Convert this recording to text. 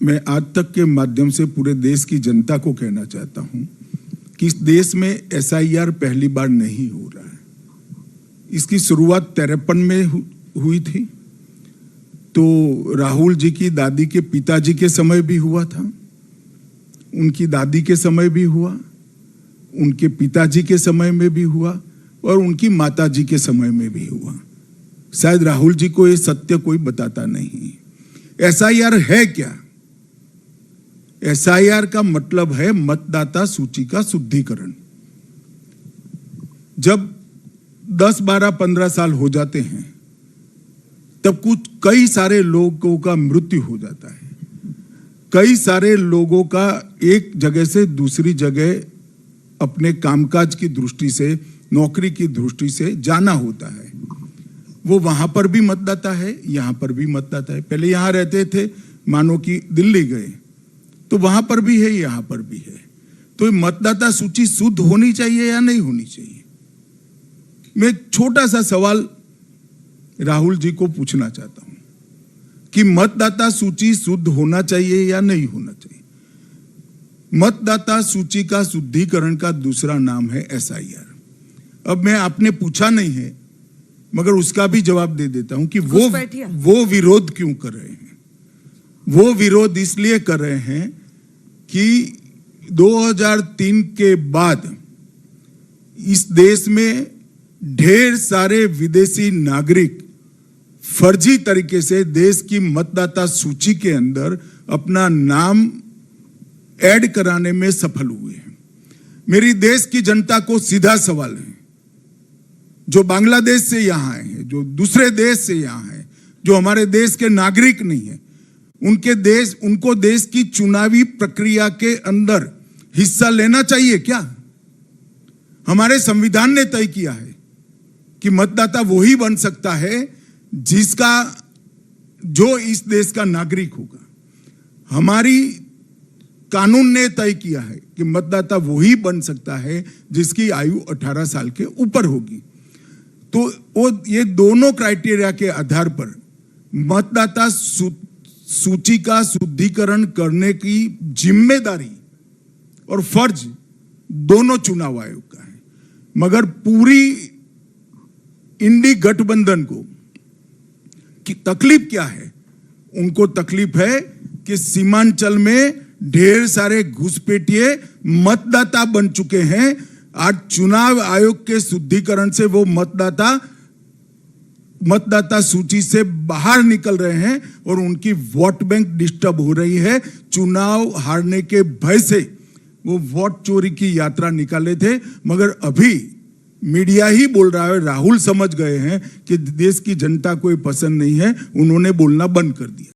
मैं आज तक के माध्यम से पूरे देश की जनता को कहना चाहता हूं कि इस देश में एसआईआर पहली बार नहीं हो रहा है। इसकी शुरुआत 53 में हुई थी, तो राहुल जी की दादी के पिताजी के समय भी हुआ था, उनकी दादी के समय भी हुआ, उनके पिताजी के समय में भी हुआ और उनकी माताजी के समय में भी हुआ। शायद राहुल जी को ये सत्य कोई बताता नहीं। एसआईआर है क्या? एसआईआर का मतलब है मतदाता सूची का शुद्धिकरण। जब 10, 12, 15 साल हो जाते हैं तब कई सारे लोगों का मृत्यु हो जाता है। कई सारे लोगों का एक जगह से दूसरी जगह अपने कामकाज की दृष्टि से, नौकरी की दृष्टि से जाना होता है। वो वहां पर भी मतदाता है, यहां पर भी मतदाता है। पहले यहां रहते थे, मानो कि दिल्ली गए, तो वहां पर भी है, यहां पर भी है। तो मतदाता सूची शुद्ध होनी चाहिए या नहीं होनी चाहिए? मैं एक छोटा सा सवाल राहुल जी को पूछना चाहता हूं कि मतदाता सूची शुद्ध होना चाहिए या नहीं होना चाहिए? मतदाता सूची का शुद्धिकरण का दूसरा नाम है एसआईआर। अब मैं आपने पूछा नहीं है, मगर उसका भी जवाब दे देता हूं कि वो विरोध क्यों कर रहे हैं। वो विरोध इसलिए कर रहे हैं कि 2003 के बाद इस देश में ढेर सारे विदेशी नागरिक फर्जी तरीके से देश की मतदाता सूची के अंदर अपना नाम ऐड कराने में सफल हुए हैं। मेरी देश की जनता को सीधा सवाल है, जो बांग्लादेश से यहां आए हैं, जो दूसरे देश से यहां हैं, जो हमारे देश के नागरिक नहीं है, उनको देश की चुनावी प्रक्रिया के अंदर हिस्सा लेना चाहिए क्या? हमारे संविधान ने तय किया है कि मतदाता वही बन सकता है जो इस देश का नागरिक होगा। हमारी कानून ने तय किया है कि मतदाता वही बन सकता है जिसकी आयु 18 साल के ऊपर होगी। तो ये दोनों क्राइटेरिया के आधार पर मतदाता सूची का शुद्धिकरण करने की जिम्मेदारी और फर्ज दोनों चुनाव आयोग का है। मगर पूरी इंडी गठबंधन को की तकलीफ क्या है? उनको तकलीफ है कि सीमांचल में ढेर सारे घुसपैठिए मतदाता बन चुके हैं। आज चुनाव आयोग के शुद्धिकरण से वो मतदाता सूची से बाहर निकल रहे हैं और उनकी वोट बैंक डिस्टर्ब हो रही है। चुनाव हारने के भय से वो वोट चोरी की यात्रा निकाले थे, मगर अभी मीडिया ही बोल रहा है, राहुल समझ गए हैं कि देश की जनता को पसंद नहीं है, उन्होंने बोलना बंद कर दिया।